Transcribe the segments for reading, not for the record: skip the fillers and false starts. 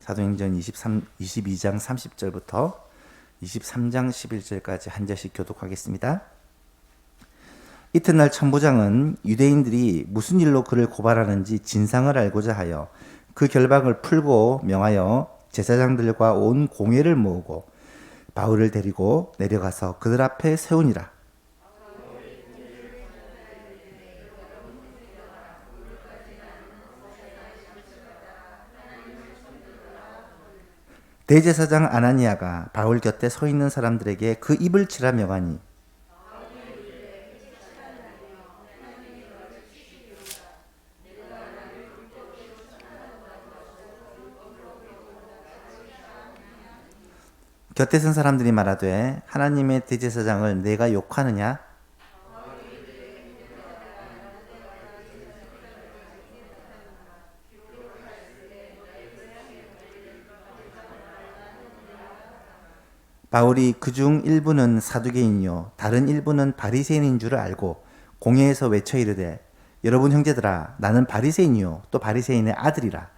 사도행전 22장 30절부터 23장 11절까지 한 절씩 교독하겠습니다. 이튿날 천부장은 유대인들이 무슨 일로 그를 고발하는지 진상을 알고자 하여 그 결박을 풀고 명하여 제사장들과 온 공회를 모으고 바울을 데리고 내려가서 그들 앞에 세우니라. 대제사장 아나니아가 바울 곁에 서 있는 사람들에게 그 입을 치라 명하니 곁에 선 사람들이 말하되 하나님의 대제사장을 내가 욕하느냐? 바울이 그중 일부는 사두개인이요 다른 일부는 바리새인인 줄을 알고 공회에서 외쳐 이르되 여러분 형제들아 나는 바리새인이요 또 바리새인의 아들이라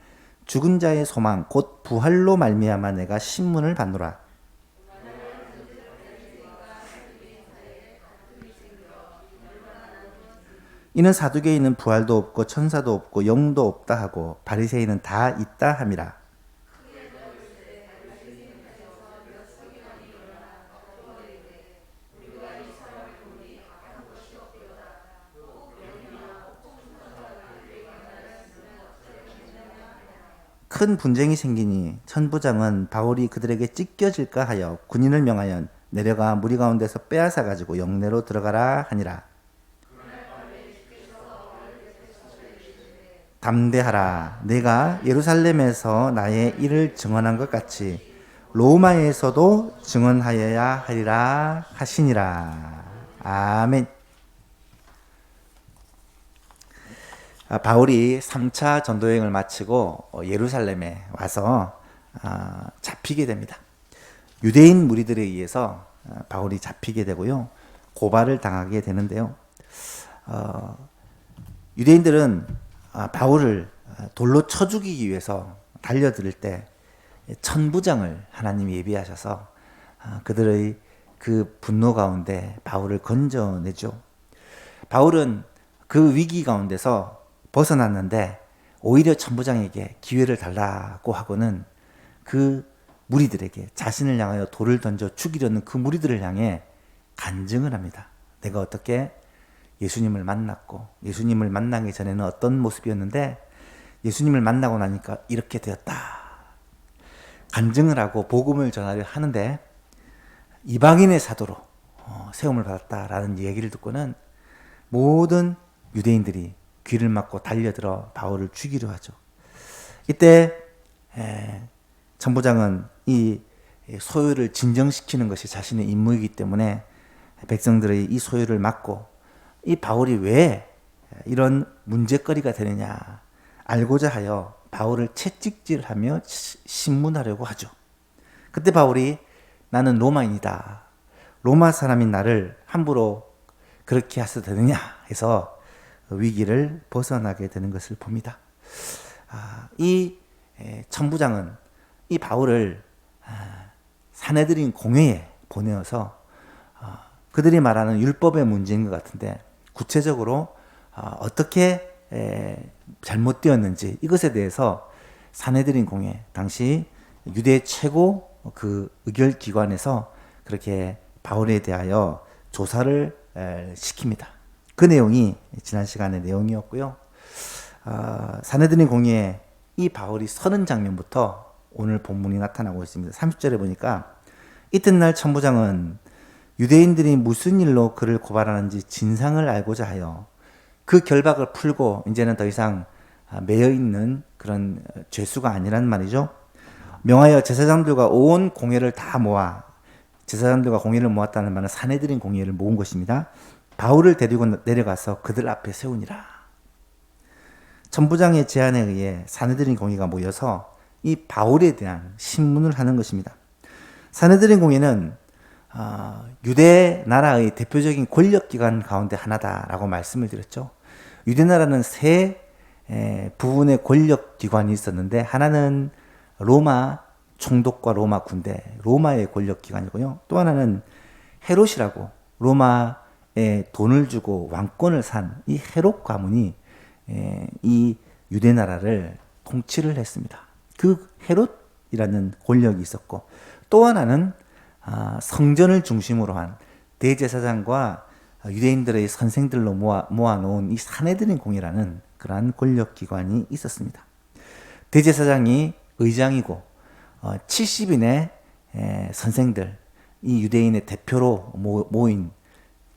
죽은 자의 소망 곧 부활로 말미암아 내가 신문을 받노라. 이는 사두개인은 부활도 없고 천사도 없고 영도 없다 하고 바리새인은 다 있다 함이라. 큰 분쟁이 생기니 천부장은 바울이 그들에게 찢겨질까 하여 군인을 명하여 내려가 무리 가운데서 빼앗아 가지고 영내로 들어가라 하니라. 담대하라. 내가 예루살렘에서 나의 일을 증언한 것 같이 로마에서도 증언하여야 하리라 하시니라. 아멘. 바울이 3차 전도여행을 마치고 예루살렘에 와서 잡히게 됩니다. 유대인 무리들에 의해서 바울이 잡히게 되고요. 고발을 당하게 되는데요. 유대인들은 바울을 돌로 쳐 죽이기 위해서 달려들 때 천부장을 하나님이 예비하셔서 그들의 그 분노 가운데 바울을 건져내죠. 바울은 그 위기 가운데서 벗어났는데 오히려 천부장에게 기회를 달라고 하고는 그 무리들에게 자신을 향하여 돌을 던져 죽이려는 그 무리들을 향해 간증을 합니다. 내가 어떻게 예수님을 만났고 예수님을 만나기 전에는 어떤 모습이었는데 예수님을 만나고 나니까 이렇게 되었다. 간증을 하고 복음을 전하려 하는데 이방인의 사도로 세움을 받았다라는 얘기를 듣고는 모든 유대인들이 귀를 막고 달려들어 바울을 죽이려 하죠. 이때 천부장은 이 소유를 진정시키는 것이 자신의 임무이기 때문에 백성들의 이 소유를 막고 이 바울이 왜 이런 문제거리가 되느냐 알고자 하여 바울을 채찍질하며 신문하려고 하죠. 그때 바울이 나는 로마인이다. 로마 사람인 나를 함부로 그렇게 해서 되느냐 해서 위기를 벗어나게 되는 것을 봅니다. 이 천부장은 이 바울을 사내들인 공회에 보내어서 그들이 말하는 율법의 문제인 것 같은데 구체적으로 어떻게 잘못되었는지 이것에 대해서 사내들인 공회 당시 유대 최고 그 의결기관에서 그렇게 바울에 대하여 조사를 시킵니다. 그 내용이 지난 시간의 내용이었고요. 사내들인 공회에 이 바울이 서는 장면부터 오늘 본문이 나타나고 있습니다. 30절에 보니까 이튿날 천부장은 유대인들이 무슨 일로 그를 고발하는지 진상을 알고자 하여 그 결박을 풀고 이제는 더 이상 매여 있는 그런 죄수가 아니란 말이죠. 명하여 제사장들과 온 공회를 다 모아 제사장들과 공회를 모았다는 말은 사내들인 공회를 모은 것입니다. 바울을 데리고 내려가서 그들 앞에 세우니라. 천부장의 제안에 의해 사내들인 공회가 모여서 이 바울에 대한 신문을 하는 것입니다. 사내들인 공회는 유대 나라의 대표적인 권력기관 가운데 하나다라고 말씀을 드렸죠. 유대 나라는 세 부분의 권력기관이 있었는데 하나는 로마 총독과 로마 군대, 로마의 권력기관이고요. 또 하나는 헤롯이라고 로마에 돈을 주고 왕권을 산 이 헤롯 가문이 이 유대 나라를 통치를 했습니다. 그 헤롯이라는 권력이 있었고, 또 하나는 성전을 중심으로 한 대제사장과 유대인들의 선생들로 모아놓은 이 사내드린 공이라는 그러한 권력기관이 있었습니다. 대제사장이 의장이고 70인의 선생들, 이 유대인의 대표로 모인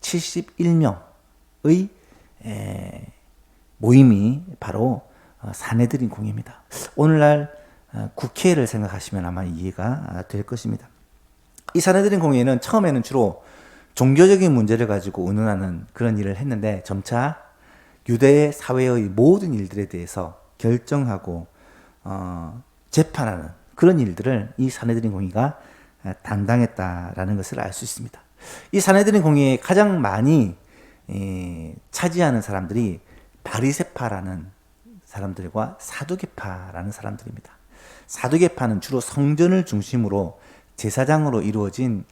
71명의 모임이 바로 사내드린 공입니다. 오늘날 국회를 생각하시면 아마 이해가 될 것입니다. 이 사내드린 공회는 처음에는 주로 종교적인 문제를 가지고 의논하는 그런 일을 했는데, 점차 유대 사회의 모든 일들에 대해서 결정하고 재판하는 그런 일들을 이 사내드린 공의가 담당했다라는 것을 알 수 있습니다. 이 사내드린 공의에 가장 많이 차지하는 사람들이 바리새파라는 사람들과 사두개파라는 사람들입니다. 사두개파는 주로 성전을 중심으로 제사장으로 이루어진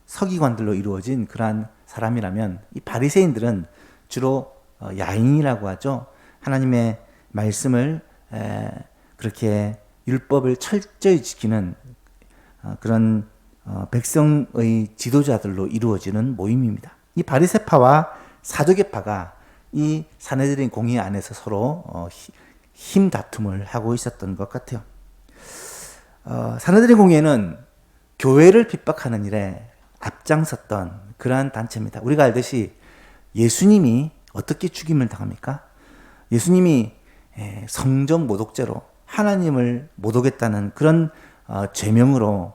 서기관들로 이루어진 그러한 사람이라면, 이 바리새인들은 주로 야인이라고 하죠. 하나님의 말씀을 그렇게 율법을 철저히 지키는 그런 백성의 지도자들로 이루어지는 모임입니다. 이 바리새파와 사두개파가 이 사내들인 공의 안에서 서로 힘 다툼을 하고 있었던 것 같아요. 사내들인 공의는 교회를 핍박하는 일에 앞장섰던 그러한 단체입니다. 우리가 알듯이 예수님이 어떻게 죽임을 당합니까? 예수님이 성전 모독죄로 하나님을 모독했다는 그런 죄명으로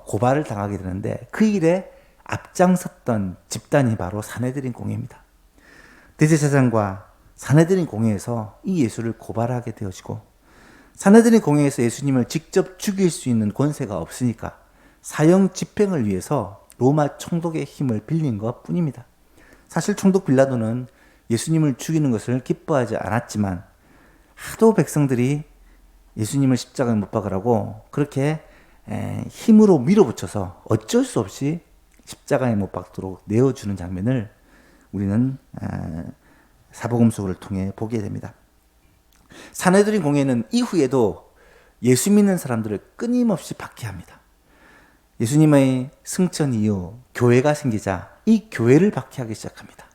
고발을 당하게 되는데, 그 일에 앞장섰던 집단이 바로 사내들인 공회입니다. 대제사장과 사내들인 공회에서 이 예수를 고발하게 되어지고, 사내들인 공회에서 예수님을 직접 죽일 수 있는 권세가 없으니까 사형 집행을 위해서 로마 총독의 힘을 빌린 것 뿐입니다. 사실 총독 빌라도는 예수님을 죽이는 것을 기뻐하지 않았지만, 하도 백성들이 예수님을 십자가에 못 박으라고 그렇게 힘으로 밀어붙여서 어쩔 수 없이 십자가에 못 박도록 내어주는 장면을 우리는 사복음서를 통해 보게 됩니다. 사내들인 공회는 이후에도 예수 믿는 사람들을 끊임없이 박해합니다. 예수님의 승천 이후 교회가 생기자 이 교회를 박해하기 시작합니다.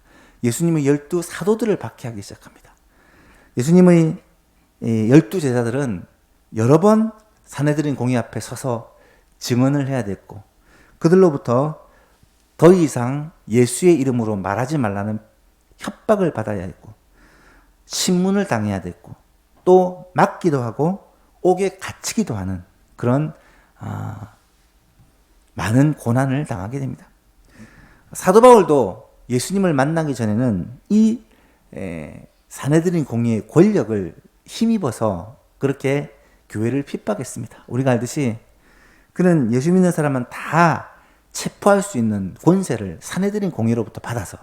예수님의 12 사도들을 박해하기 시작합니다. 예수님의 12 제자들은 여러 번 사내들인 공회 앞에 서서 증언을 해야 됐고, 그들로부터 더 이상 예수의 이름으로 말하지 말라는 협박을 받아야 했고, 신문을 당해야 됐고, 또 맞기도 하고 옥에 갇히기도 하는 그런 많은 고난을 당하게 됩니다. 사도 바울도 예수님을 만나기 전에는 이 사내들인 공의의 권력을 힘입어서 그렇게 교회를 핍박했습니다. 우리가 알듯이 그는 예수 믿는 사람은 다 체포할 수 있는 권세를 사내들인 공의로부터 받아서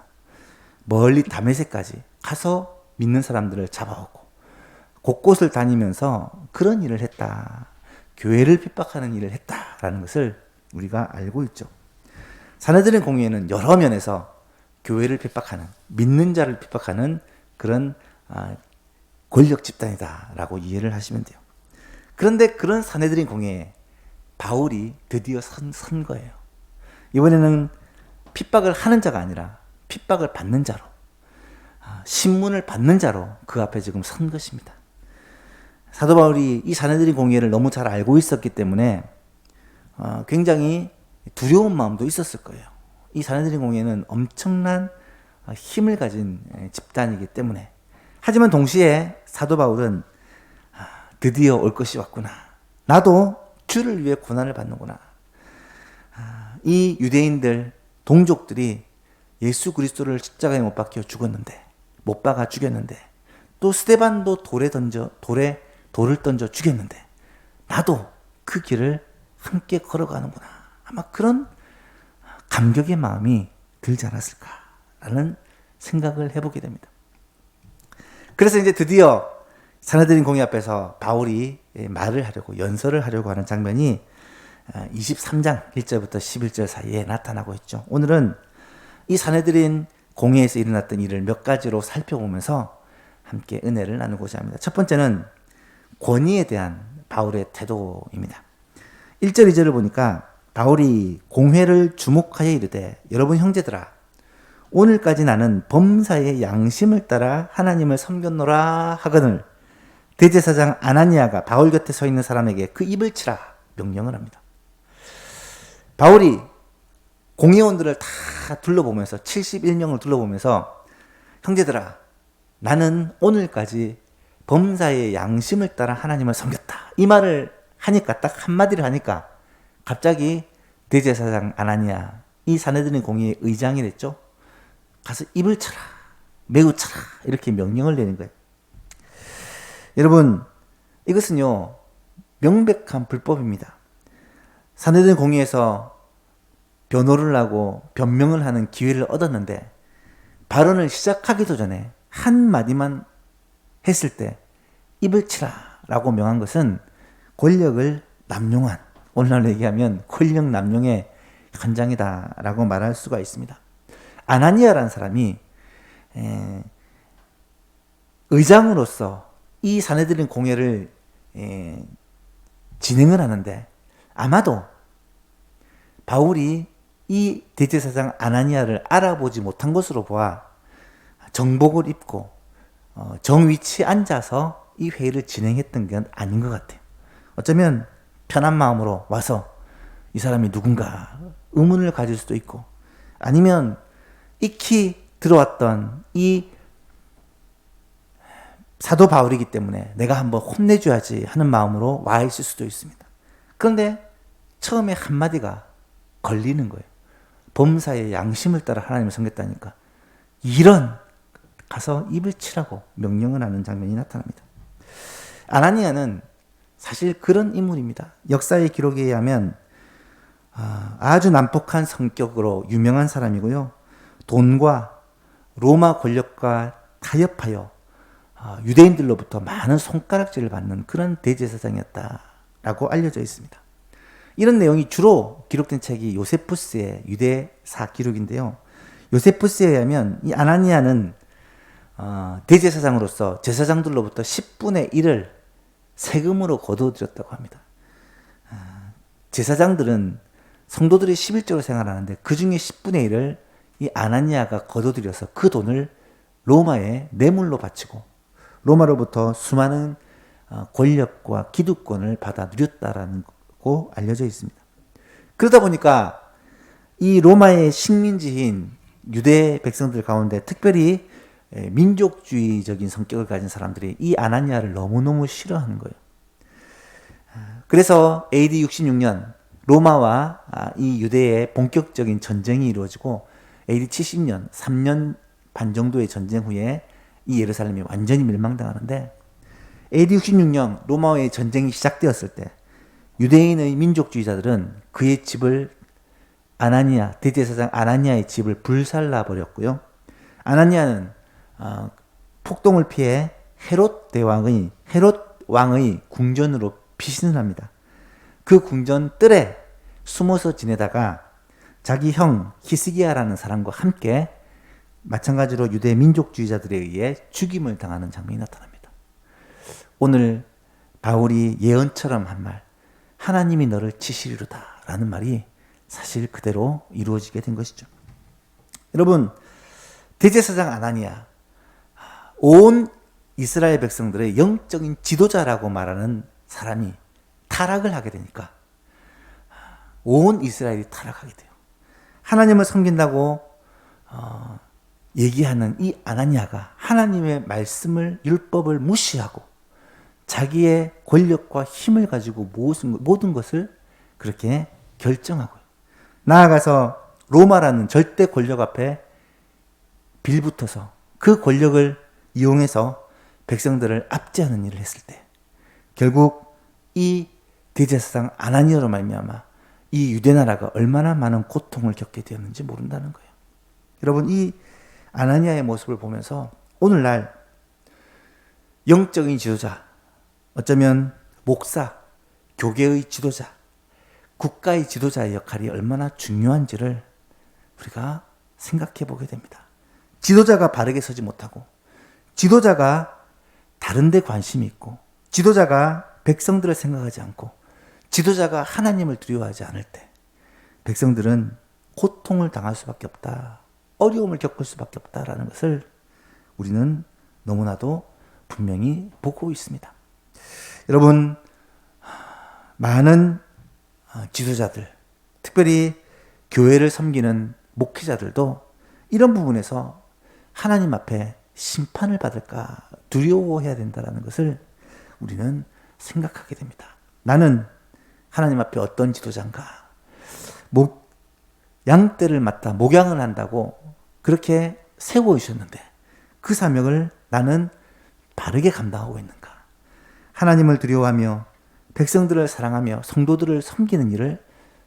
멀리 다메섹까지 가서 믿는 사람들을 잡아오고 곳곳을 다니면서 그런 일을 했다. 교회를 핍박하는 일을 했다라는 것을 우리가 알고 있죠. 사내들인 공의회는 여러 면에서 교회를 핍박하는, 믿는 자를 핍박하는 그런 권력 집단이다라고 이해를 하시면 돼요. 그런데 그런 사내들인 공회에 바울이 드디어 선 거예요. 이번에는 핍박을 하는 자가 아니라 핍박을 받는 자로, 신문을 받는 자로 그 앞에 지금 선 것입니다. 사도 바울이 이 사내들인 공회를 너무 잘 알고 있었기 때문에 굉장히 두려운 마음도 있었을 거예요. 이 사내들인 공회는 엄청난 힘을 가진 집단이기 때문에. 하지만 동시에 사도 바울은 드디어 올 것이 왔구나. 나도 주를 위해 고난을 받는구나. 이 유대인들, 동족들이 예수 그리스도를 십자가에 못 박혀 죽었는데, 못 박아 죽였는데, 또 스데반도 돌을 던져 죽였는데, 나도 그 길을 함께 걸어가는구나. 아마 그런 감격의 마음이 들지 않았을까라는 생각을 해보게 됩니다. 그래서 이제 드디어 사내들인 공의 앞에서 바울이 말을 하려고 연설을 하려고 하는 장면이 23장 1절부터 11절 사이에 나타나고 있죠. 오늘은 이 사내들인 공회에서 일어났던 일을 몇 가지로 살펴보면서 함께 은혜를 나누고자 합니다. 첫 번째는 권위에 대한 바울의 태도입니다. 1절 2절을 보니까 바울이 공회를 주목하여 이르되 여러분 형제들아 오늘까지 나는 범사의 양심을 따라 하나님을 섬겼노라 하거늘 대제사장 아나니아가 바울 곁에 서 있는 사람에게 그 입을 치라 명령을 합니다. 바울이 공회원들을 다 둘러보면서 71명을 둘러보면서 형제들아 나는 오늘까지 범사의 양심을 따라 하나님을 섬겼다. 이 말을 하니까 딱 한마디를 하니까 갑자기 대제사장 아나니아 이 사내들인 공회의 의장이 됐죠. 가서 입을 쳐라. 매우 쳐라. 이렇게 명령을 내는 거예요. 여러분 이것은요 명백한 불법입니다. 사내들인 공회에서 변호를 하고 변명을 하는 기회를 얻었는데 발언을 시작하기도 전에 한마디만 했을 때 입을 치라 라고 명한 것은 권력을 남용한, 오늘날로 얘기하면 권력 남용의 현장이다 라고 말할 수가 있습니다. 아나니아라는 사람이 의장으로서 이 사내들인 공회를 진행을 하는데 아마도 바울이 이 대제사장 아나니아를 알아보지 못한 것으로 보아 정복을 입고 정위치에 앉아서 이 회의를 진행했던 게 아닌 것 같아요. 어쩌면 편한 마음으로 와서 이 사람이 누군가 의문을 가질 수도 있고 아니면 익히 들어왔던 이 사도 바울이기 때문에 내가 한번 혼내줘야지 하는 마음으로 와 있을 수도 있습니다. 그런데 처음에 한마디가 걸리는 거예요. 범사의 양심을 따라 하나님을 섬겼다니까 이런 가서 입을 치라고 명령을 하는 장면이 나타납니다. 아나니아는 사실 그런 인물입니다. 역사의 기록에 의하면 아주 난폭한 성격으로 유명한 사람이고요. 돈과 로마 권력과 타협하여 유대인들로부터 많은 손가락질을 받는 그런 대제사장이었다라고 알려져 있습니다. 이런 내용이 주로 기록된 책이 요세푸스의 유대사 기록인데요. 요세푸스에 의하면 이 아나니아는 대제사장으로서 제사장들로부터 10분의 1을 세금으로 거둬들였다고 합니다. 제사장들은 성도들이 11조로 생활하는데 그 중에 10분의 1을 이 아나니아가 거둬들여서 그 돈을 로마에 뇌물로 바치고 로마로부터 수많은 권력과 기득권을 받아 누렸다라고 알려져 있습니다. 그러다 보니까 이 로마의 식민지인 유대 백성들 가운데 특별히 민족주의적인 성격을 가진 사람들이 이 아나니아를 너무너무 싫어하는 거예요. 그래서 AD 66년 로마와 이 유대의 본격적인 전쟁이 이루어지고 AD 70년 3년 반 정도의 전쟁 후에 이 예루살렘이 완전히 멸망당하는데 AD 66년 로마와의 전쟁이 시작되었을 때 유대인의 민족주의자들은 그의 집을 아나니아, 대제사장 아나니아의 집을 불살라 버렸고요. 아나니아는 폭동을 피해 헤롯 왕의 궁전으로 피신을 합니다. 그 궁전 뜰에 숨어서 지내다가 자기 형 히스기야라는 사람과 함께 마찬가지로 유대 민족주의자들에 의해 죽임을 당하는 장면이 나타납니다. 오늘 바울이 예언처럼 한 말, 하나님이 너를 치시리로다 라는 말이 사실 그대로 이루어지게 된 것이죠. 여러분, 대제사장 아나니아, 온 이스라엘 백성들의 영적인 지도자라고 말하는 사람이 타락을 하게 되니까 온 이스라엘이 타락하게 돼요. 하나님을 섬긴다고 얘기하는 이 아나니아가 하나님의 말씀을, 율법을 무시하고 자기의 권력과 힘을 가지고 모든 것을 그렇게 결정하고요. 나아가서 로마라는 절대 권력 앞에 빌붙어서 그 권력을 이용해서 백성들을 압제하는 일을 했을 때 결국 이 대제사장 아나니아로 말미암아 이 유대 나라가 얼마나 많은 고통을 겪게 되었는지 모른다는 거예요. 여러분, 이 아나니아의 모습을 보면서 오늘날 영적인 지도자, 어쩌면 목사, 교계의 지도자, 국가의 지도자의 역할이 얼마나 중요한지를 우리가 생각해 보게 됩니다. 지도자가 바르게 서지 못하고, 지도자가 다른 데 관심이 있고, 지도자가 백성들을 생각하지 않고, 지도자가 하나님을 두려워하지 않을 때 백성들은 고통을 당할 수밖에 없다, 어려움을 겪을 수밖에 없다라는 것을 우리는 너무나도 분명히 보고 있습니다. 여러분, 많은 지도자들, 특별히 교회를 섬기는 목회자들도 이런 부분에서 하나님 앞에 심판을 받을까 두려워해야 된다는 것을 우리는 생각하게 됩니다. 나는 하나님 앞에 어떤 지도자인가? 양떼를 맡아 목양을 한다고 그렇게 세워주셨는데 그 사명을 나는 바르게 감당하고 있는가? 하나님을 두려워하며 백성들을 사랑하며 성도들을 섬기는 일을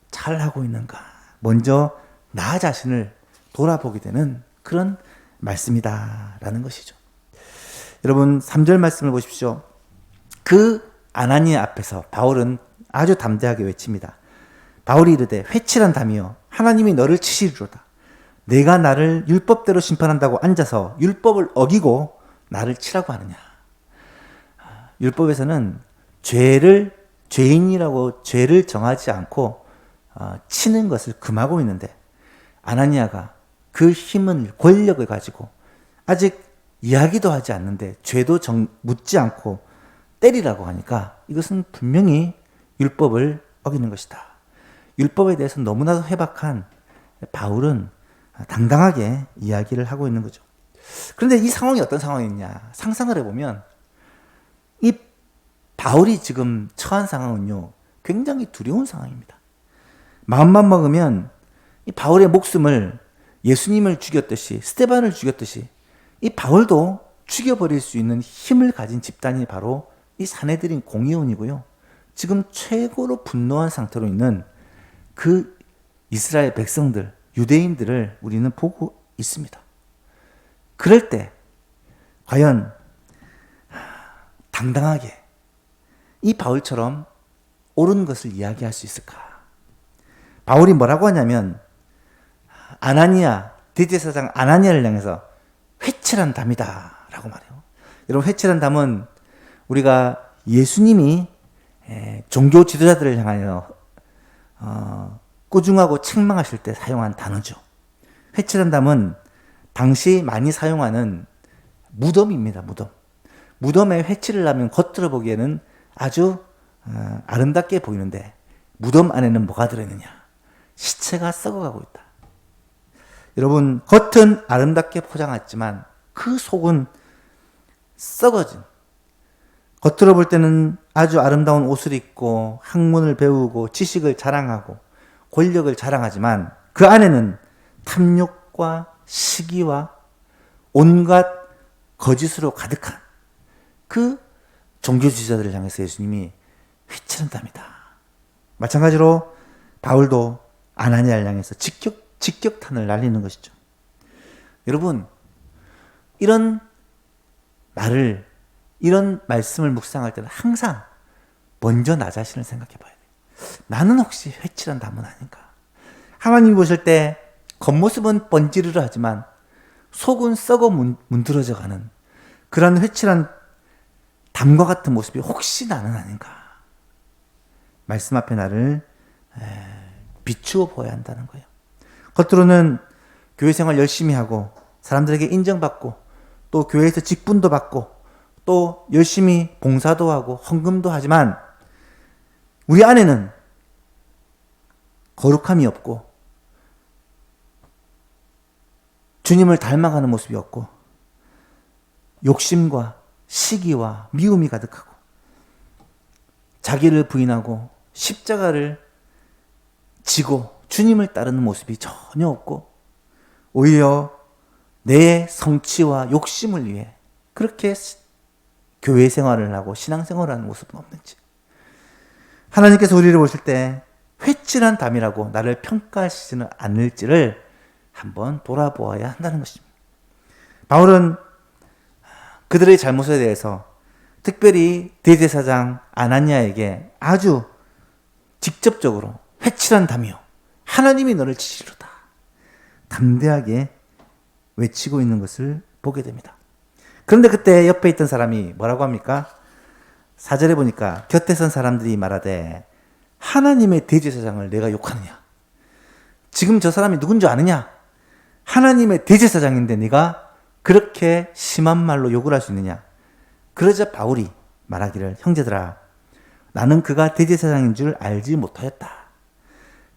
잘하고 있는가? 먼저 나 자신을 돌아보게 되는 그런 말씀이다라는 것이죠. 여러분 3절 말씀을 보십시오. 그 아나니아 앞에서 바울은 아주 담대하게 외칩니다. 바울이 이르되 회칠한 담이여 하나님이 너를 치시리로다. 내가 나를 율법대로 심판한다고 앉아서 율법을 어기고 나를 치라고 하느냐. 율법에서는 죄인이라고 죄를 정하지 않고 치는 것을 금하고 있는데 아나니아가 그 힘은 권력을 가지고 아직 이야기도 하지 않는데 죄도 묻지 않고 때리라고 하니까 이것은 분명히 율법을 어기는 것이다. 율법에 대해서 너무나도 해박한 바울은 당당하게 이야기를 하고 있는 거죠. 그런데 이 상황이 어떤 상황이냐 상상을 해보면 이 바울이 지금 처한 상황은요 굉장히 두려운 상황입니다. 마음만 먹으면 이 바울의 목숨을 예수님을 죽였듯이 스데반을 죽였듯이 이 바울도 죽여버릴 수 있는 힘을 가진 집단이 바로 이 사내들인 공의원이고요. 지금 최고로 분노한 상태로 있는 그 이스라엘 백성들, 유대인들을 우리는 보고 있습니다. 그럴 때 과연 당당하게 이 바울처럼 옳은 것을 이야기할 수 있을까? 바울이 뭐라고 하냐면 아나니아, 대제사장 아나니아를 향해서 회칠한 담이다 라고 말해요. 여러분 회칠한 담은 우리가 예수님이 종교 지도자들을 향하여 꾸중하고 책망하실 때 사용한 단어죠. 회칠한 담은 당시 많이 사용하는 무덤입니다. 무덤. 무덤에 회칠을 하면 겉으로 보기에는 아주 아름답게 보이는데 무덤 안에는 뭐가 들어있느냐? 시체가 썩어가고 있다. 여러분 겉은 아름답게 포장했지만 그 속은 썩어진, 겉으로 볼 때는 아주 아름다운 옷을 입고 학문을 배우고 지식을 자랑하고 권력을 자랑하지만 그 안에는 탐욕과 시기와 온갖 거짓으로 가득한 그 종교지도자들을 향해서 예수님이 회칠한답니다. 마찬가지로 바울도 아나니아를 향해서 직격탄을 날리는 것이죠. 여러분 이런 말을 이런 말씀을 묵상할 때는 항상 먼저 나 자신을 생각해 봐야 돼요. 나는 혹시 회칠한 담은 아닌가? 하나님 보실 때 겉모습은 번지르르 하지만 속은 썩어 문드러져 가는 그런 회칠한 담과 같은 모습이 혹시 나는 아닌가? 말씀 앞에 나를 비추어 보아야 한다는 거예요. 겉으로는 교회 생활 열심히 하고 사람들에게 인정받고 또 교회에서 직분도 받고 또 열심히 봉사도 하고 헌금도 하지만 우리 안에는 거룩함이 없고 주님을 닮아가는 모습이 없고 욕심과 시기와 미움이 가득하고 자기를 부인하고 십자가를 지고 주님을 따르는 모습이 전혀 없고 오히려 내 성취와 욕심을 위해 그렇게 교회 생활을 하고 신앙생활을 하는 모습은 없는지, 하나님께서 우리를 보실 때 회칠한 담이라고 나를 평가하시지는 않을지를 한번 돌아보아야 한다는 것입니다. 바울은 그들의 잘못에 대해서 특별히 대제사장 아나니아에게 아주 직접적으로 회칠한 담이요, 하나님이 너를 치시리로다, 담대하게 외치고 있는 것을 보게 됩니다. 그런데 그때 옆에 있던 사람이 뭐라고 합니까? 4절에 보니까 곁에 선 사람들이 말하되 하나님의 대제사장을 내가 욕하느냐? 지금 저 사람이 누군 줄 아느냐? 하나님의 대제사장인데 네가 그렇게 심한 말로 욕을 할 수 있느냐? 그러자 바울이 말하기를, 형제들아, 나는 그가 대제사장인 줄 알지 못하였다.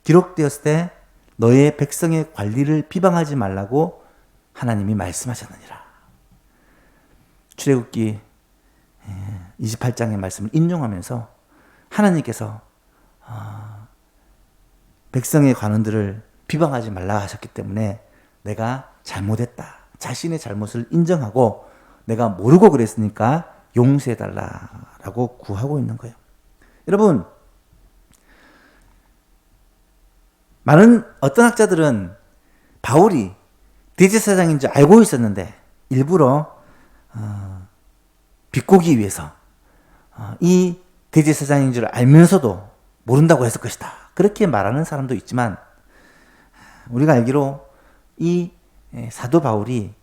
기록되었을 때 너의 백성의 관리를 비방하지 말라고 하나님이 말씀하셨느니라. 출애굽기 28장의 말씀을 인용하면서 하나님께서 백성의 관원들을 비방하지 말라 하셨기 때문에 내가 잘못했다, 자신의 잘못을 인정하고 내가 모르고 그랬으니까 용서해달라라고 구하고 있는 거예요. 여러분, 많은 어떤 학자들은 바울이 대제사장인 줄 알고 있었는데 일부러 비꼬기 위해서 이 대제사장인 줄 알면서도 모른다고 했을 것이다, 그렇게 말하는 사람도 있지만, 우리가 알기로 이 사도 바울이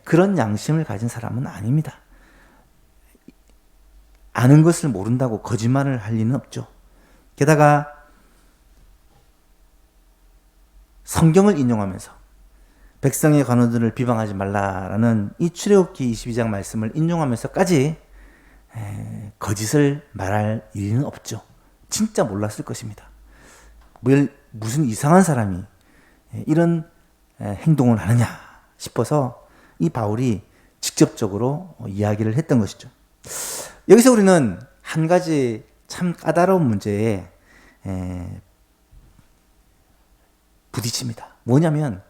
그런 양심을 가진 사람은 아닙니다. 아는 것을 모른다고 거짓말을 할 리는 없죠. 게다가 성경을 인용하면서 백성의 관원들을 비방하지 말라라는 이 출애굽기 22장 말씀을 인용하면서까지 거짓을 말할 일은 없죠. 진짜 몰랐을 것입니다. 무슨 이상한 사람이 이런 행동을 하느냐 싶어서 이 바울이 직접적으로 이야기를 했던 것이죠. 여기서 우리는 한 가지 참 까다로운 문제에 부딪힙니다. 뭐냐면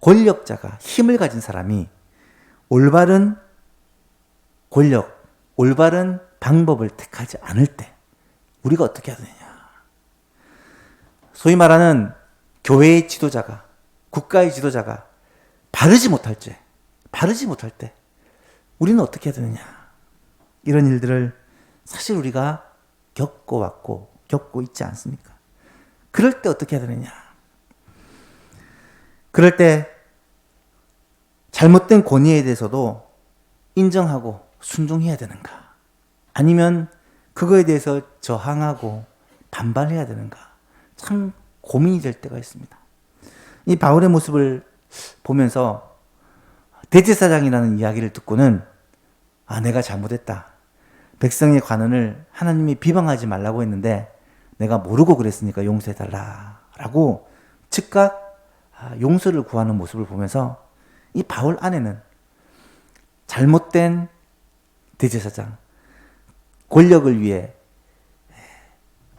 권력자가, 힘을 가진 사람이 올바른 권력, 올바른 방법을 택하지 않을 때 우리가 어떻게 해야 되느냐. 소위 말하는 교회의 지도자가, 국가의 지도자가 바르지 못할 때 우리는 어떻게 해야 되느냐. 이런 일들을 사실 우리가 겪어왔고 겪고 있지 않습니까? 그럴 때 어떻게 해야 되느냐. 그럴 때 잘못된 권위에 대해서도 인정하고 순종해야 되는가? 아니면 그거에 대해서 저항하고 반발해야 되는가? 참 고민이 될 때가 있습니다. 이 바울의 모습을 보면서 대제사장이라는 이야기를 듣고는 내가 잘못했다. 백성의 관원을 하나님이 비방하지 말라고 했는데 내가 모르고 그랬으니까 용서해달라라고 즉각 용서를 구하는 모습을 보면서 이 바울 안에는 잘못된 대제사장, 권력을 위해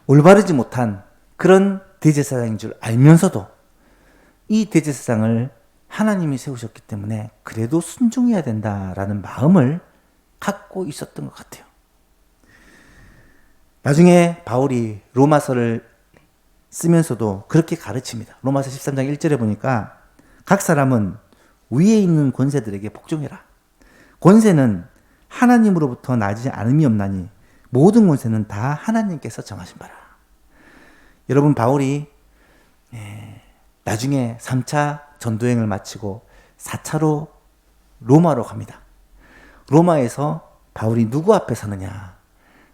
올바르지 못한 그런 대제사장인 줄 알면서도 이 대제사장을 하나님이 세우셨기 때문에 그래도 순종해야 된다라는 마음을 갖고 있었던 것 같아요. 나중에 바울이 로마서를 쓰면서도 그렇게 가르칩니다. 로마서 13장 1절에 보니까 각 사람은 위에 있는 권세들에게 복종해라. 권세는 하나님으로부터 나지 않음이 없나니 모든 권세는 다 하나님께서 정하신 바라. 여러분, 바울이 나중에 3차 전도행을 마치고 4차로 로마로 갑니다. 로마에서 바울이 누구 앞에 서느냐?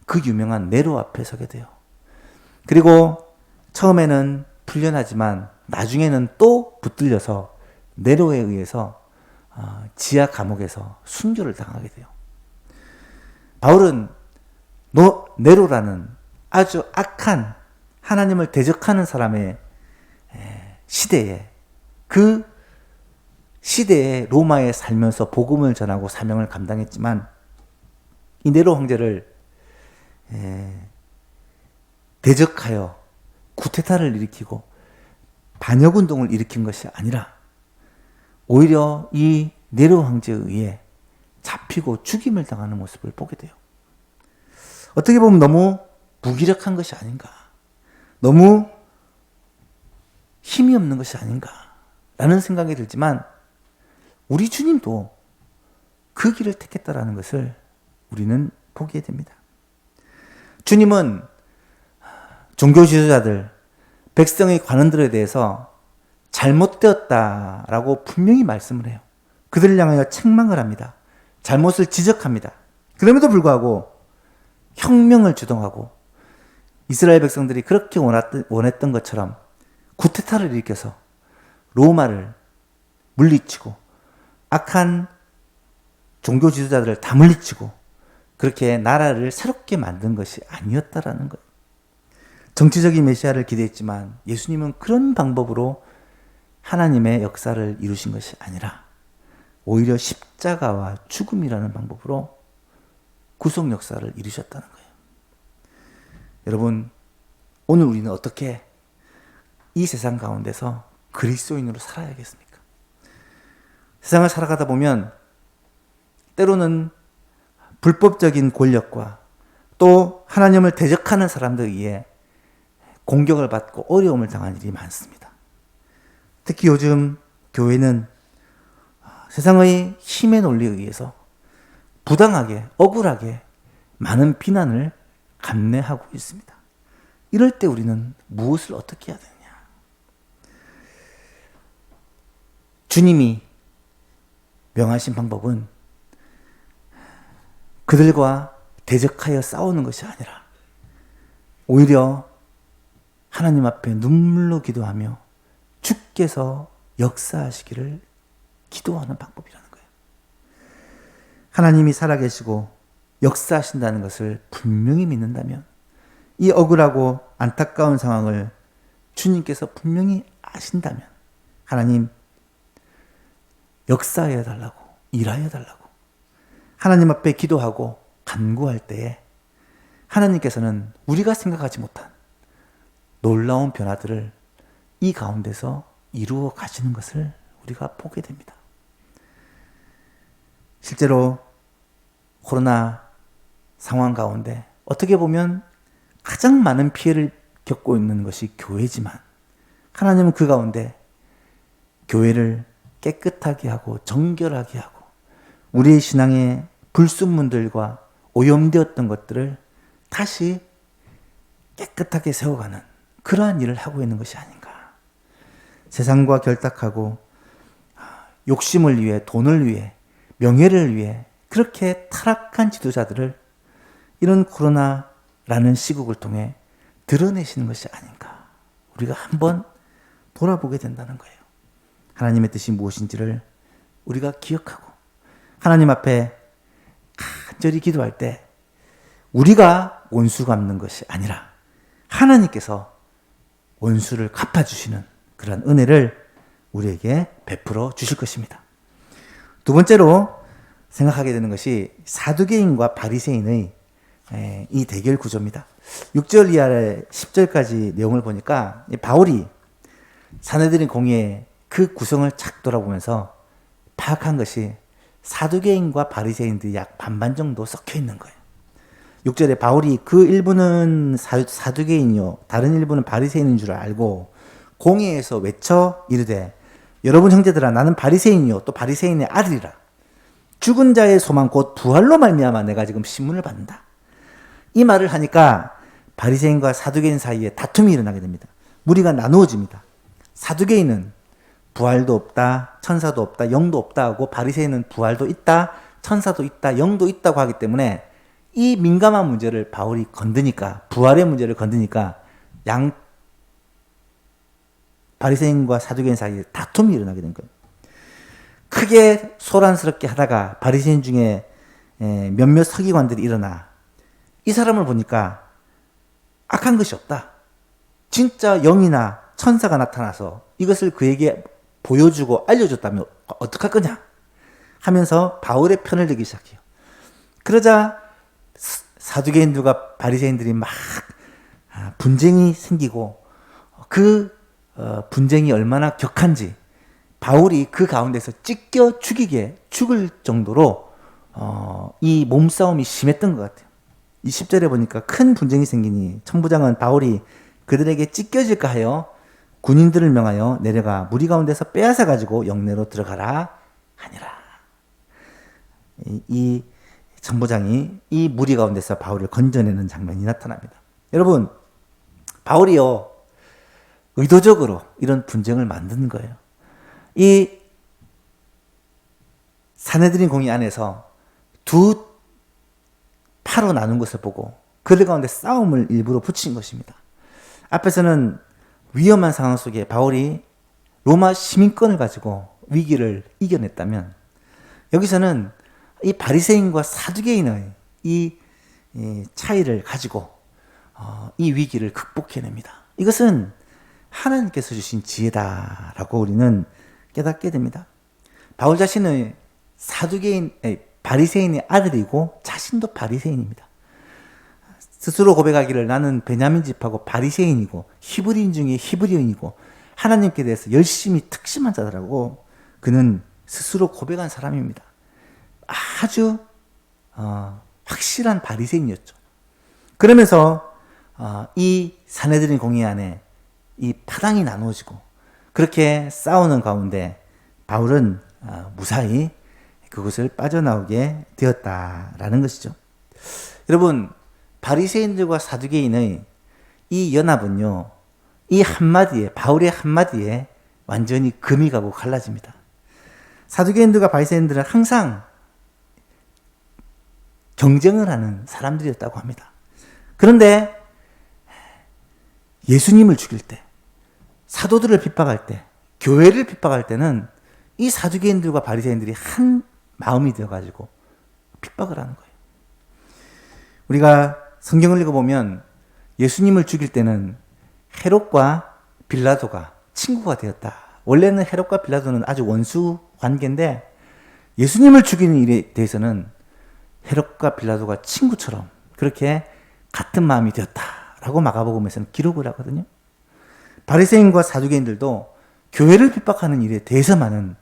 그 유명한 네로 앞에 서게 돼요. 그리고 처음에는 풀려나지만 나중에는 또 붙들려서 네로에 의해서 지하 감옥에서 순교를 당하게 돼요. 바울은 네로라는 아주 악한 하나님을 대적하는 사람의 시대에, 그 시대에 로마에 살면서 복음을 전하고 사명을 감당했지만 이 네로 황제를 대적하여 쿠데타를 일으키고 반역운동을 일으킨 것이 아니라 오히려 이 네로 황제에 의해 잡히고 죽임을 당하는 모습을 보게 돼요. 어떻게 보면 너무 무기력한 것이 아닌가, 너무 힘이 없는 것이 아닌가 라는 생각이 들지만 우리 주님도 그 길을 택했다라는 것을 우리는 보게 됩니다. 주님은 종교 지도자들, 백성의 관원들에 대해서 잘못되었다라고 분명히 말씀을 해요. 그들을 향하여 책망을 합니다. 잘못을 지적합니다. 그럼에도 불구하고 혁명을 주동하고 이스라엘 백성들이 그렇게 원했던 것처럼 쿠데타를 일으켜서 로마를 물리치고 악한 종교 지도자들을 다 물리치고 그렇게 나라를 새롭게 만든 것이 아니었다라는 거예요. 정치적인 메시아를 기대했지만 예수님은 그런 방법으로 하나님의 역사를 이루신 것이 아니라 오히려 십자가와 죽음이라는 방법으로 구속 역사를 이루셨다는 거예요. 여러분, 오늘 우리는 어떻게 이 세상 가운데서 그리스도인으로 살아야겠습니까? 세상을 살아가다 보면 때로는 불법적인 권력과 또 하나님을 대적하는 사람들에 의해 공격을 받고 어려움을 당한 일이 많습니다. 특히 요즘 교회는 세상의 힘의 논리에 의해서 부당하게, 억울하게 많은 비난을 감내하고 있습니다. 이럴 때 우리는 무엇을 어떻게 해야 되느냐? 주님이 명하신 방법은 그들과 대적하여 싸우는 것이 아니라 오히려 하나님 앞에 눈물로 기도하며 주께서 역사하시기를 기도하는 방법이라는 거예요. 하나님이 살아계시고 역사하신다는 것을 분명히 믿는다면 이 억울하고 안타까운 상황을 주님께서 분명히 아신다면 하나님 역사해 달라고, 일하여 달라고 하나님 앞에 기도하고 간구할 때에 하나님께서는 우리가 생각하지 못한 놀라운 변화들을 이 가운데서 이루어 가시는 것을 우리가 보게 됩니다. 실제로 코로나 상황 가운데 어떻게 보면 가장 많은 피해를 겪고 있는 것이 교회지만 하나님은 그 가운데 교회를 깨끗하게 하고 정결하게 하고 우리의 신앙의 불순물들과 오염되었던 것들을 다시 깨끗하게 세워가는 그러한 일을 하고 있는 것이 아닌가. 세상과 결탁하고 욕심을 위해, 돈을 위해, 명예를 위해 그렇게 타락한 지도자들을 이런 코로나라는 시국을 통해 드러내시는 것이 아닌가. 우리가 한번 돌아보게 된다는 거예요. 하나님의 뜻이 무엇인지를 우리가 기억하고 하나님 앞에 간절히 기도할 때 우리가 원수 갚는 것이 아니라 하나님께서 원수를 갚아주시는 그런 은혜를 우리에게 베풀어 주실 것입니다. 두 번째로 생각하게 되는 것이 사두개인과 바리새인의 이 대결 구조입니다. 6절 이하의 10절까지 내용을 보니까 바울이 사내들인 공의의 그 구성을 착 돌아보면서 파악한 것이 사두개인과 바리새인들이 약 반반 정도 섞여 있는 거예요. 6절에 바울이 그 일부는 사두개인이요 다른 일부는 바리새인인 줄 알고 공회에서 외쳐 이르되 여러분 형제들아 나는 바리새인이요 또 바리새인의 아들이라 죽은 자의 소망 곧 부활로 말미암아 내가 지금 신문을 받는다. 이 말을 하니까 바리새인과 사두개인 사이에 다툼이 일어나게 됩니다. 무리가 나누어집니다. 사두개인은 부활도 없다, 천사도 없다, 영도 없다 하고 바리새인은 부활도 있다, 천사도 있다, 영도 있다고 하기 때문에 이 민감한 문제를 바울이 건드니까 부활의 문제를 건드니까 양 바리새인과 사두개인 사이에 다툼이 일어나게 된 거예요. 크게 소란스럽게 하다가 바리새인 중에 몇몇 서기관들이 일어나 이 사람을 보니까 악한 것이 없다. 진짜 영이나 천사가 나타나서 이것을 그에게 보여주고 알려줬다면 어떡할 거냐 하면서 바울의 편을 들기 시작해요. 그러자 사두개인들과 바리새인들이 막 분쟁이 생기고 그 분쟁이 얼마나 격한지 바울이 그 가운데서 찢겨 죽을 정도로 이 몸싸움이 심했던 것 같아요. 이 10절에 보니까 큰 분쟁이 생기니 천부장은 바울이 그들에게 찢겨질까 하여 군인들을 명하여 내려가 무리 가운데서 빼앗아 가지고 영내로 들어가라 하니라. 이 천부장이 이 무리 가운데서 바울을 건져내는 장면이 나타납니다. 여러분, 바울이요, 의도적으로 이런 분쟁을 만드는 거예요. 이 사내들인 공의 안에서 두 파로 나눈 것을 보고 그들 가운데 싸움을 일부러 붙인 것입니다. 앞에서는 위험한 상황 속에 바울이 로마 시민권을 가지고 위기를 이겨냈다면, 여기서는 이 바리새인과 사두개인의 이 차이를 가지고 이 위기를 극복해냅니다. 이것은 하나님께서 주신 지혜다라고 우리는 깨닫게 됩니다. 바울 자신은 바리새인의 아들이고 자신도 바리새인입니다. 스스로 고백하기를 나는 베냐민 집하고 바리새인이고 히브리인 중에 히브리인이고 하나님께 대해서 열심히 특심한 자라고 그는 스스로 고백한 사람입니다. 아주 확실한 바리새인이었죠. 그러면서 이 사내들인 공의 안에 이 파당이 나누어지고 그렇게 싸우는 가운데 바울은 무사히 그곳을 빠져나오게 되었다라는 것이죠. 여러분, 바리새인들과 사두개인의 이 연합은요, 이 한마디에, 바울의 한마디에 완전히 금이 가고 갈라집니다. 사두개인들과 바리새인들은 항상 경쟁을 하는 사람들이었다고 합니다. 그런데 예수님을 죽일 때, 사도들을 핍박할 때, 교회를 핍박할 때는 이 사두개인들과 바리새인들이 한 마음이 되어가지고 핍박을 하는 거예요. 우리가 성경을 읽어보면 예수님을 죽일 때는 헤롯과 빌라도가 친구가 되었다. 원래는 헤롯과 빌라도는 아주 원수 관계인데 예수님을 죽이는 일에 대해서는 헤롯과 빌라도가 친구처럼 그렇게 같은 마음이 되었다라고 마가복음에서는 기록을 하거든요. 바리새인과 사두개인들도 교회를 핍박하는 일에 대해서만은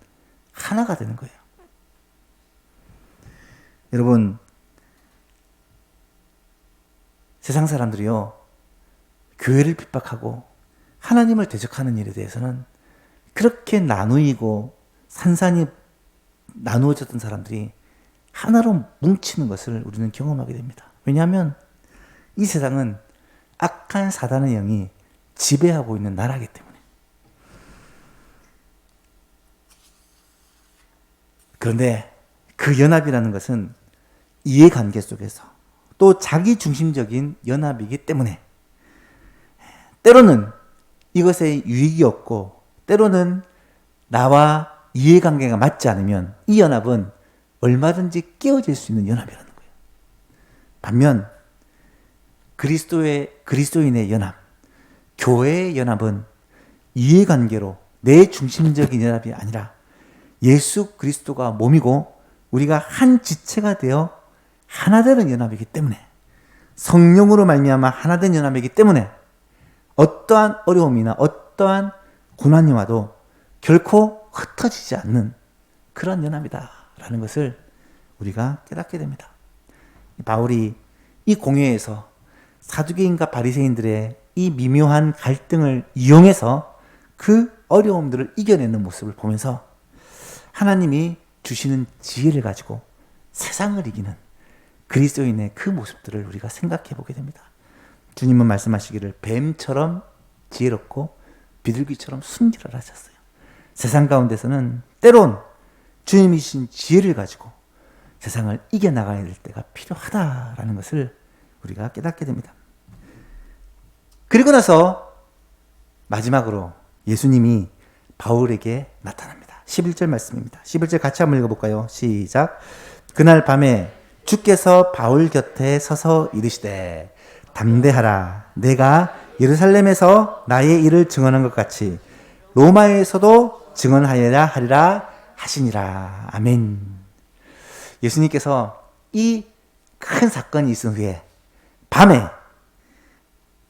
하나가 되는 거예요. 여러분, 세상 사람들이요, 교회를 핍박하고 하나님을 대적하는 일에 대해서는 그렇게 나누이고 산산이 나누어졌던 사람들이 하나로 뭉치는 것을 우리는 경험하게 됩니다. 왜냐하면 이 세상은 악한 사단의 영이 지배하고 있는 나라이기 때문에. 그런데 그 연합이라는 것은 이해관계 속에서 또 자기 중심적인 연합이기 때문에 때로는 이것에 유익이 없고 때로는 나와 이해관계가 맞지 않으면 이 연합은 얼마든지 깨어질 수 있는 연합이라는 거예요. 반면 그리스도인의 연합, 교회의 연합은 이해관계로 내 중심적인 연합이 아니라 예수 그리스도가 몸이고 우리가 한 지체가 되어 하나 되는 연합이기 때문에, 성령으로 말미암아 하나 된 연합이기 때문에 어떠한 어려움이나 어떠한 고난이 와도 결코 흩어지지 않는 그런 연합이다라는 것을 우리가 깨닫게 됩니다. 바울이 이 공회에서 사두개인과 바리새인들의 이 미묘한 갈등을 이용해서 그 어려움들을 이겨내는 모습을 보면서 하나님이 주시는 지혜를 가지고 세상을 이기는 그리스도인의 그 모습들을 우리가 생각해 보게 됩니다. 주님은 말씀하시기를 뱀처럼 지혜롭고 비둘기처럼 순결하라 하셨어요. 세상 가운데서는 때론 주님이 주신 지혜를 가지고 세상을 이겨나가야 될 때가 필요하다라는 것을 우리가 깨닫게 됩니다. 그리고 나서 마지막으로 예수님이 바울에게 나타납니다. 11절 말씀입니다. 11절 같이 한번 읽어볼까요? 시작. 그날 밤에 주께서 바울 곁에 서서 이르시되 담대하라. 내가 예루살렘에서 나의 일을 증언한 것 같이 로마에서도 증언하여야 하리라 하시니라. 아멘. 예수님께서 이 큰 사건이 있은 후에 밤에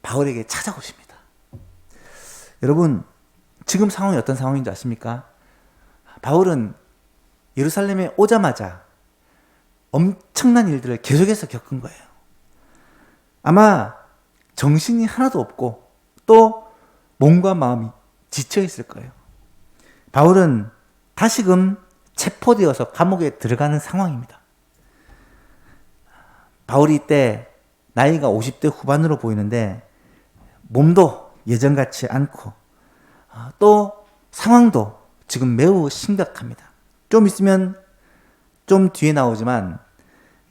바울에게 찾아오십니다. 여러분, 지금 상황이 어떤 상황인 줄 아십니까? 바울은 예루살렘에 오자마자 엄청난 일들을 계속해서 겪은 거예요. 아마 정신이 하나도 없고 또 몸과 마음이 지쳐 있을 거예요. 바울은 다시금 체포되어서 감옥에 들어가는 상황입니다. 바울이 이때 나이가 50대 후반으로 보이는데 몸도 예전 같지 않고 또 상황도 지금 매우 심각합니다. 좀 있으면 좀 뒤에 나오지만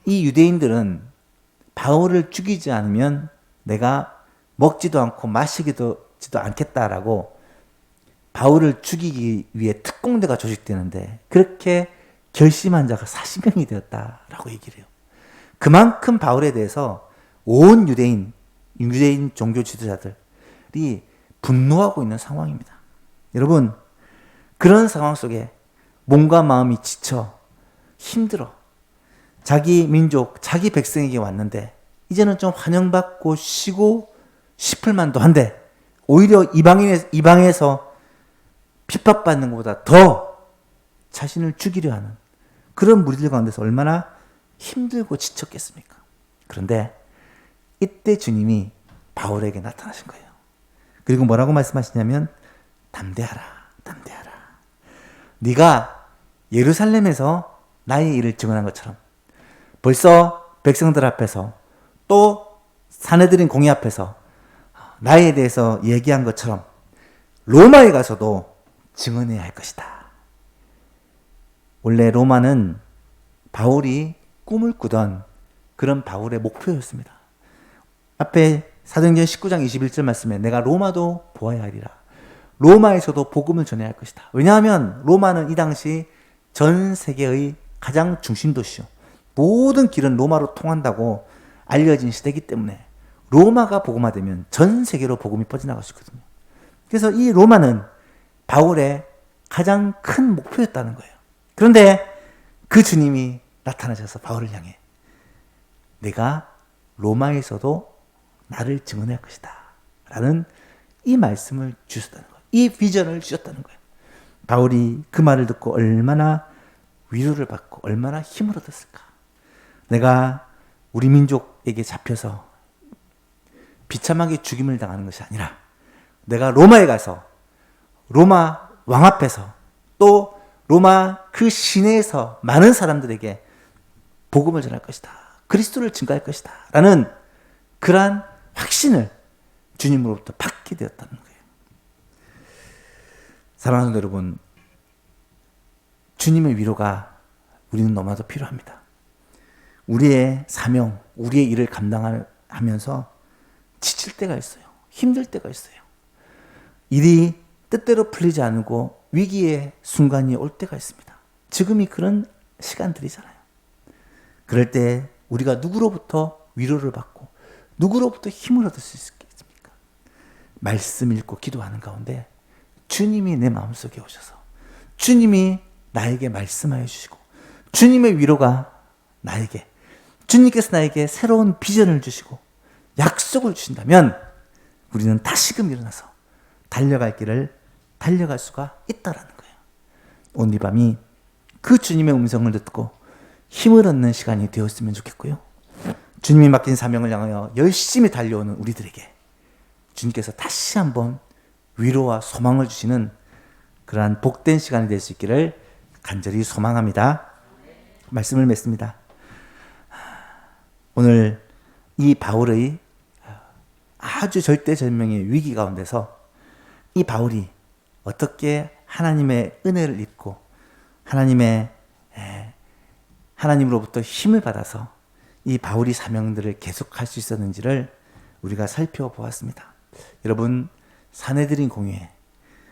이 유대인들은 바울을 죽이지 않으면 내가 먹지도 않고 마시지도 않겠다라고 바울을 죽이기 위해 특공대가 조직되는데 그렇게 결심한 자가 40명이 되었다라고 얘기를 해요. 그만큼 바울에 대해서 온 유대인 종교 지도자들이 분노하고 있는 상황입니다. 여러분, 그런 상황 속에 몸과 마음이 지쳐 힘들어 자기 민족, 자기 백성에게 왔는데 이제는 좀 환영받고 쉬고 싶을 만도 한데 오히려 이방에서 핍박받는 것보다 더 자신을 죽이려 하는 그런 무리들 가운데서 얼마나 힘들고 지쳤겠습니까? 그런데 이때 주님이 바울에게 나타나신 거예요. 그리고 뭐라고 말씀하시냐면 담대하라. 네가 예루살렘에서 나의 일을 증언한 것처럼 벌써 백성들 앞에서 또 사내들인 공회 앞에서 나에 대해서 얘기한 것처럼 로마에 가서도 증언해야 할 것이다. 원래 로마는 바울이 꿈을 꾸던 그런 바울의 목표였습니다. 앞에 사도행전 19장 21절 말씀에 내가 로마도 보아야 하리라. 로마에서도 복음을 전해야 할 것이다. 왜냐하면 로마는 이 당시 전 세계의 가장 중심 도시요. 모든 길은 로마로 통한다고 알려진 시대이기 때문에 로마가 복음화되면 전 세계로 복음이 퍼져나갈 수 있거든요. 그래서 이 로마는 바울의 가장 큰 목표였다는 거예요. 그런데 그 주님이 나타나셔서 바울을 향해 내가 로마에서도 나를 증언할 것이다 라는 이 말씀을 주셨다는 거예요. 이 비전을 주셨다는 거예요. 바울이 그 말을 듣고 얼마나 위로를 받고 얼마나 힘을 얻었을까. 내가 우리 민족에게 잡혀서 비참하게 죽임을 당하는 것이 아니라 내가 로마에 가서 로마 왕 앞에서 또 로마 그 시내에서 많은 사람들에게 복음을 전할 것이다. 그리스도를 증거할 것이다. 라는 그러한 확신을 주님으로부터 받게 되었다는 거예요. 사랑하는 성도 여러분, 주님의 위로가 우리는 너무나도 필요합니다. 우리의 사명, 우리의 일을 감당하면서 지칠 때가 있어요. 힘들 때가 있어요. 일이 뜻대로 풀리지 않고 위기의 순간이 올 때가 있습니다. 지금이 그런 시간들이잖아요. 그럴 때 우리가 누구로부터 위로를 받고 누구로부터 힘을 얻을 수 있겠습니까? 말씀 읽고 기도하는 가운데 주님이 내 마음속에 오셔서 주님이 나에게 말씀하여 주시고 주님의 위로가 나에게 주님께서 나에게 새로운 비전을 주시고 약속을 주신다면 우리는 다시금 일어나서 달려갈 길을 달려갈 수가 있다라는 거예요. 오늘 이 밤이 그 주님의 음성을 듣고 힘을 얻는 시간이 되었으면 좋겠고요. 주님이 맡긴 사명을 향하여 열심히 달려오는 우리들에게 주님께서 다시 한번 위로와 소망을 주시는 그러한 복된 시간이 될 수 있기를 간절히 소망합니다. 말씀을 맺습니다. 오늘 이 바울의 아주 절대절명의 위기 가운데서 이 바울이 어떻게 하나님의 은혜를 입고 하나님으로부터 힘을 받아서 이 바울이 사명들을 계속할 수 있었는지를 우리가 살펴보았습니다. 여러분, 사내들인 공회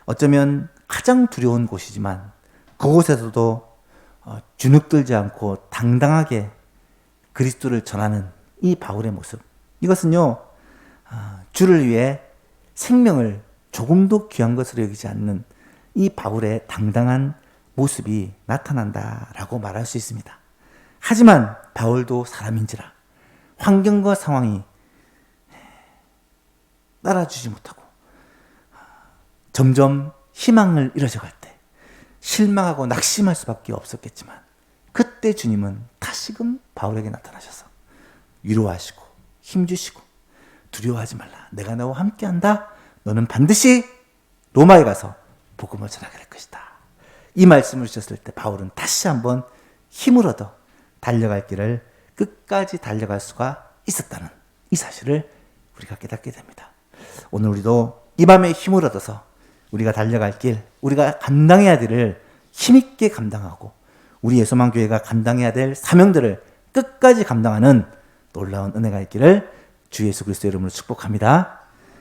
어쩌면 가장 두려운 곳이지만 그곳에서도 주눅들지 않고 당당하게 그리스도를 전하는 이 바울의 모습, 이것은요 주를 위해 생명을 조금도 귀한 것으로 여기지 않는 이 바울의 당당한 모습이 나타난다라고 말할 수 있습니다. 하지만 바울도 사람인지라 환경과 상황이 따라주지 못하고 점점 희망을 잃어져갈 때 실망하고 낙심할 수밖에 없었겠지만 그때 주님은 다시금 바울에게 나타나셔서 위로하시고 힘주시고 두려워하지 말라. 내가 너와 함께한다. 너는 반드시 로마에 가서 복음을 전하게 될 것이다. 이 말씀을 주셨을 때 바울은 다시 한번 힘을 얻어 달려갈 길을 끝까지 달려갈 수가 있었다는 이 사실을 우리가 깨닫게 됩니다. 오늘 우리도 이 밤에 힘을 얻어서 우리가 달려갈 길, 우리가 감당해야 될 일을 힘있게 감당하고 우리의 소망교회가 감당해야 될 사명들을 끝까지 감당하는 놀라운 은혜가 있기를 주 예수 그리스도의 이름으로 축복합니다.